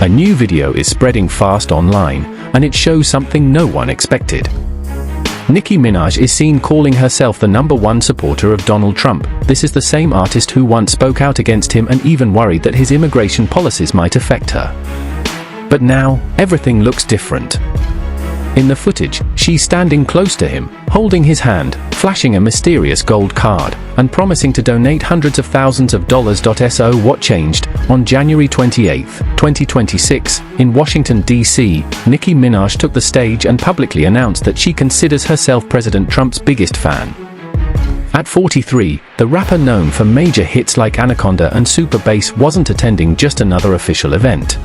A new video is spreading fast online, and it shows something no one expected. Nicki Minaj is seen calling herself the #1 supporter of Donald Trump. This is the same artist who once spoke out against him and even worried that his immigration policies might affect her. But now, everything looks different. In the footage, she's standing close to him, holding his hand, flashing a mysterious gold card, and promising to donate hundreds of thousands of dollars. So what changed? On January 28, 2026, in Washington, D.C., Nicki Minaj took the stage and publicly announced that she considers herself President Trump's biggest fan. At 43, the rapper known for major hits like Anaconda and Super Bass wasn't attending just another official event.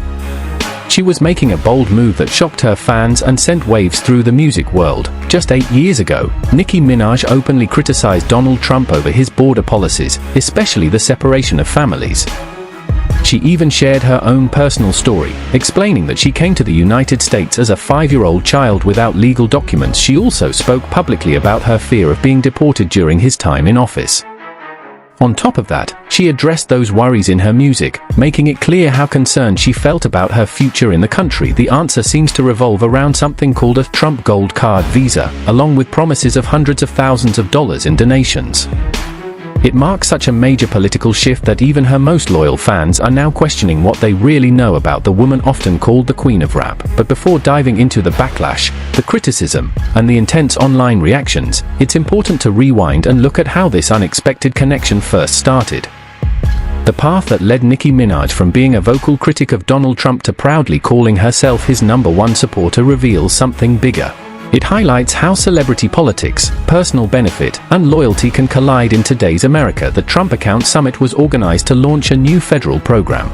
She was making a bold move that shocked her fans and sent waves through the music world. Just 8 years ago, Nicki Minaj openly criticized Donald Trump over his border policies, especially the separation of families. She even shared her own personal story, explaining that she came to the United States as a 5-year-old child without legal documents. She also spoke publicly about her fear of being deported during his time in office. On top of that, she addressed those worries in her music, making it clear how concerned she felt about her future in the country. The answer seems to revolve around something called a Trump Gold Card visa, along with promises of hundreds of thousands of dollars in donations. It marks such a major political shift that even her most loyal fans are now questioning what they really know about the woman often called the Queen of Rap. But before diving into the backlash, the criticism, and the intense online reactions, it's important to rewind and look at how this unexpected connection first started. The path that led Nicki Minaj from being a vocal critic of Donald Trump to proudly calling herself his #1 supporter reveals something bigger. It highlights how celebrity politics, personal benefit, and loyalty can collide in today's America. The Trump Account Summit was organized to launch a new federal program.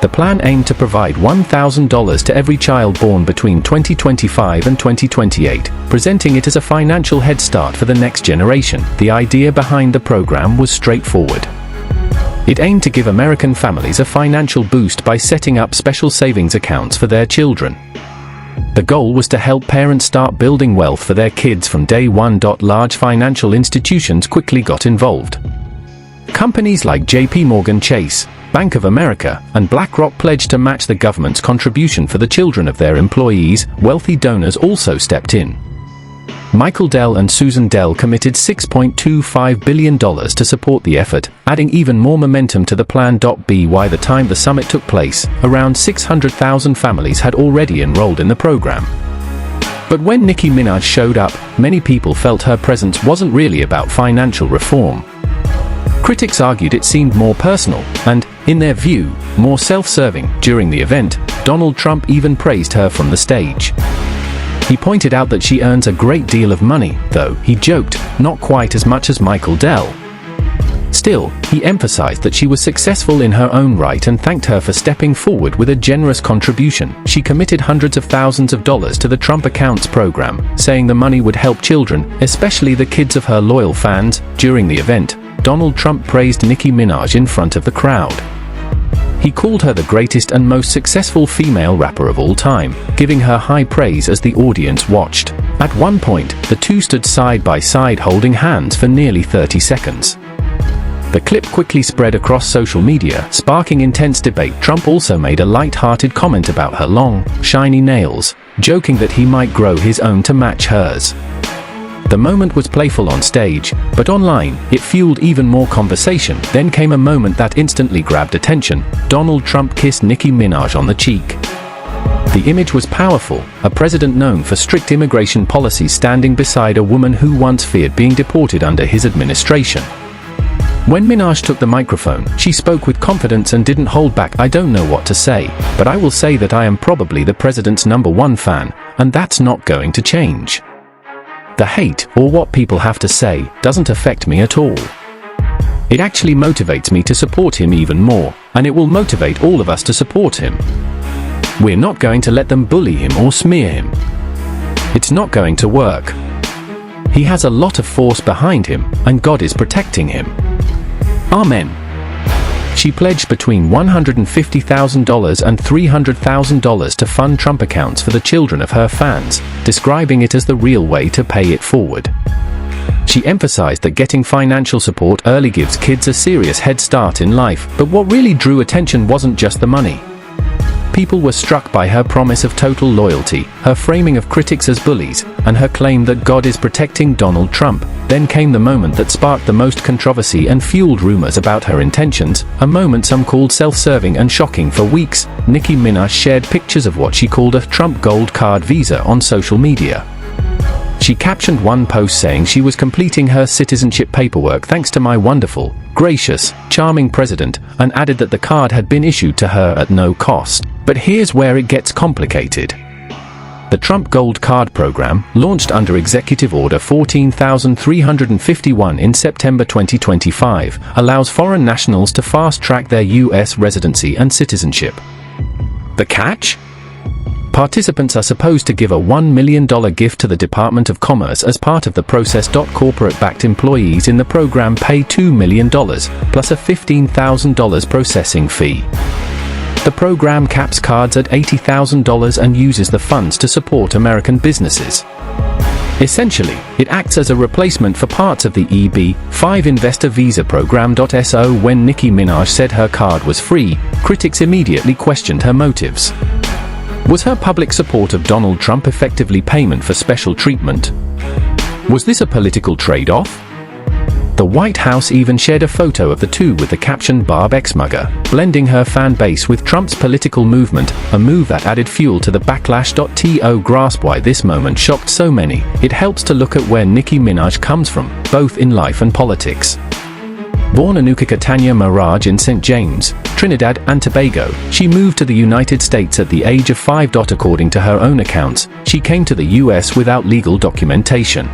The plan aimed to provide $1,000 to every child born between 2025 and 2028, presenting it as a financial head start for the next generation. The idea behind the program was straightforward. It aimed to give American families a financial boost by setting up special savings accounts for their children. The goal was to help parents start building wealth for their kids from day one. Large financial institutions quickly got involved. Companies like JP Morgan Chase, Bank of America, and BlackRock pledged to match the government's contribution for the children of their employees. Wealthy donors also stepped in. Michael Dell and Susan Dell committed $6.25 billion to support the effort, adding even more momentum to the plan. By the time the summit took place, around 600,000 families had already enrolled in the program. But when Nicki Minaj showed up, many people felt her presence wasn't really about financial reform. Critics argued it seemed more personal, and, in their view, more self-serving. During the event, Donald Trump even praised her from the stage. He pointed out that she earns a great deal of money, though, he joked, not quite as much as Michael Dell. Still, he emphasized that she was successful in her own right and thanked her for stepping forward with a generous contribution. She committed hundreds of thousands of dollars to the Trump Accounts program, saying the money would help children, especially the kids of her loyal fans. During the event, Donald Trump praised Nicki Minaj in front of the crowd. He called her the greatest and most successful female rapper of all time, giving her high praise as the audience watched. At one point, the two stood side by side holding hands for nearly 30 seconds. The clip quickly spread across social media, sparking intense debate. Trump also made a light-hearted comment about her long, shiny nails, joking that he might grow his own to match hers. The moment was playful on stage, but online, it fueled even more conversation. Then came a moment that instantly grabbed attention. Donald Trump kissed Nicki Minaj on the cheek. The image was powerful, a president known for strict immigration policies standing beside a woman who once feared being deported under his administration. When Minaj took the microphone, she spoke with confidence and didn't hold back. "I don't know what to say, but I will say that I am probably the president's #1 fan, and that's not going to change. The hate, or what people have to say, doesn't affect me at all. It actually motivates me to support him even more, and it will motivate all of us to support him. We're not going to let them bully him or smear him. It's not going to work. He has a lot of force behind him, and God is protecting him. Amen." She pledged between $150,000 and $300,000 to fund Trump accounts for the children of her fans, describing it as the real way to pay it forward. She emphasized that getting financial support early gives kids a serious head start in life, but what really drew attention wasn't just the money. People were struck by her promise of total loyalty, her framing of critics as bullies, and her claim that God is protecting Donald Trump. Then came the moment that sparked the most controversy and fueled rumors about her intentions, a moment some called self-serving and shocking. For weeks, Nicki Minaj shared pictures of what she called a Trump gold card visa on social media. She captioned one post saying she was completing her citizenship paperwork thanks to my wonderful, gracious, charming president, and added that the card had been issued to her at no cost. But here's where it gets complicated. The Trump Gold Card program, launched under Executive Order 14,351 in September 2025, allows foreign nationals to fast-track their U.S. residency and citizenship. The catch? Participants are supposed to give a $1 million gift to the Department of Commerce as part of the process. Corporate-backed employees in the program pay $2 million, plus a $15,000 processing fee. The program caps cards at $80,000 and uses the funds to support American businesses. Essentially, it acts as a replacement for parts of the EB-5 investor visa program. So when Nicki Minaj said her card was free, critics immediately questioned her motives. Was her public support of Donald Trump effectively payment for special treatment? Was this a political trade-off? The White House even shared a photo of the two with the caption "Barb X-Mugger," blending her fan base with Trump's political movement, a move that added fuel to the backlash. To grasp why this moment shocked so many, it helps to look at where Nicki Minaj comes from, both in life and politics. Born Anukika Tanya Mirage in St. James, Trinidad and Tobago, she moved to the United States at the age of 5. According to her own accounts, she came to the US without legal documentation.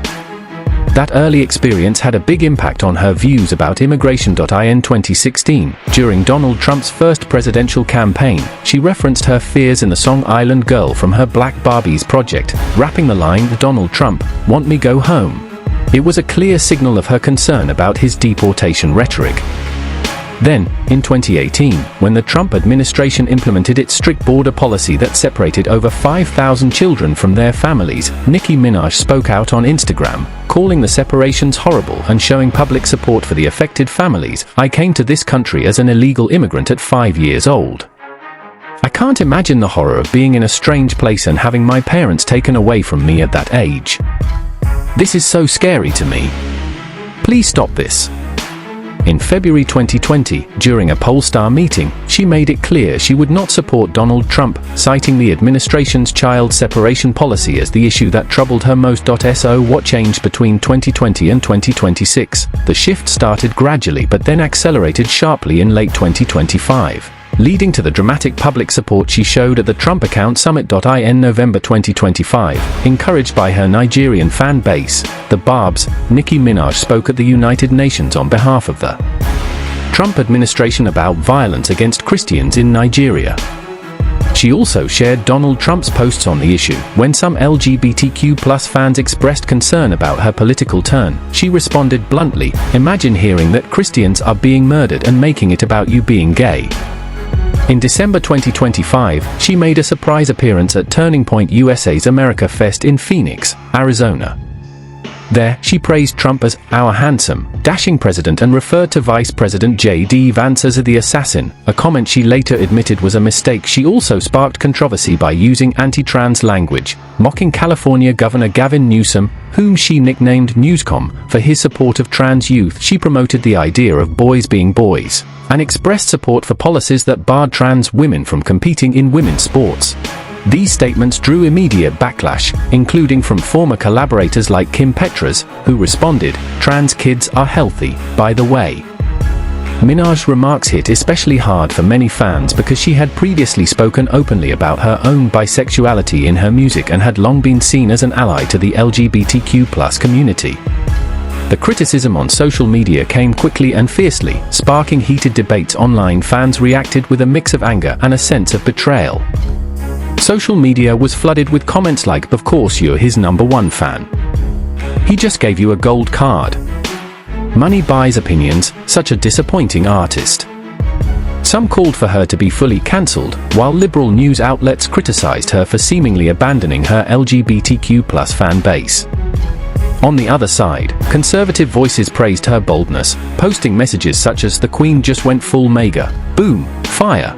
That early experience had a big impact on her views about immigration. In 2016, during Donald Trump's first presidential campaign, she referenced her fears in the song Island Girl from her Black Barbies project, rapping the line, "Donald Trump, want me go home?" It was a clear signal of her concern about his deportation rhetoric. Then, in 2018, when the Trump administration implemented its strict border policy that separated over 5,000 children from their families, Nicki Minaj spoke out on Instagram, calling the separations horrible and showing public support for the affected families. "I came to this country as an illegal immigrant at 5 years old. I can't imagine the horror of being in a strange place and having my parents taken away from me at that age. This is so scary to me. Please stop this." In February 2020, during a Polestar meeting, she made it clear she would not support Donald Trump, citing the administration's child separation policy as the issue that troubled her most. So what changed between 2020 and 2026? The shift started gradually but then accelerated sharply in late 2025, leading to the dramatic public support she showed at the Trump Account Summit. In November 2025, encouraged by her Nigerian fan base, the Barbs, Nicki Minaj spoke at the United Nations on behalf of the Trump administration about violence against Christians in Nigeria. She also shared Donald Trump's posts on the issue. When some LGBTQ+ fans expressed concern about her political turn, she responded bluntly, "Imagine hearing that Christians are being murdered and making it about you being gay." In December 2025, she made a surprise appearance at Turning Point USA's America Fest in Phoenix, Arizona. There, she praised Trump as "our handsome, dashing president" and referred to Vice President J.D. Vance as the assassin, a comment she later admitted was a mistake. She also sparked controversy by using anti-trans language, mocking California Governor Gavin Newsom, whom she nicknamed Newscom, for his support of trans youth. She promoted the idea of boys being boys, and expressed support for policies that barred trans women from competing in women's sports. These statements drew immediate backlash, including from former collaborators like Kim Petras, who responded, "Trans kids are healthy, by the way." Minaj's remarks hit especially hard for many fans because she had previously spoken openly about her own bisexuality in her music and had long been seen as an ally to the LGBTQ+ community. The criticism on social media came quickly and fiercely, sparking heated debates online. Fans reacted with a mix of anger and a sense of betrayal. Social media was flooded with comments like, "Of course you're his #1 fan. He just gave you a gold card. Money buys opinions, such a disappointing artist." Some called for her to be fully cancelled, while liberal news outlets criticized her for seemingly abandoning her LGBTQ+ fan base. On the other side, conservative voices praised her boldness, posting messages such as "The Queen just went full mega. Boom. Fire."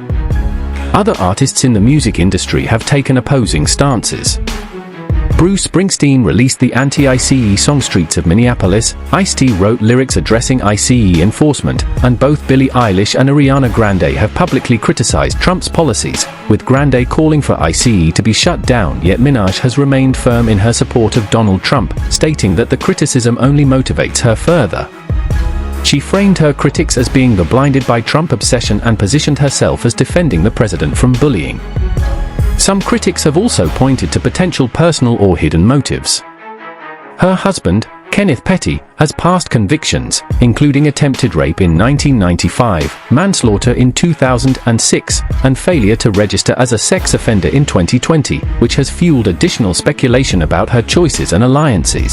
Other artists in the music industry have taken opposing stances. Bruce Springsteen released the anti-ICE song Streets of Minneapolis. Ice-T wrote lyrics addressing ICE enforcement, and both Billie Eilish and Ariana Grande have publicly criticized Trump's policies, with Grande calling for ICE to be shut down, yet Minaj has remained firm in her support of Donald Trump, stating that the criticism only motivates her further. She framed her critics as being the blinded by Trump obsession and positioned herself as defending the president from bullying. Some critics have also pointed to potential personal or hidden motives. Her husband, Kenneth Petty, has past convictions, including attempted rape in 1995, manslaughter in 2006, and failure to register as a sex offender in 2020, which has fueled additional speculation about her choices and alliances.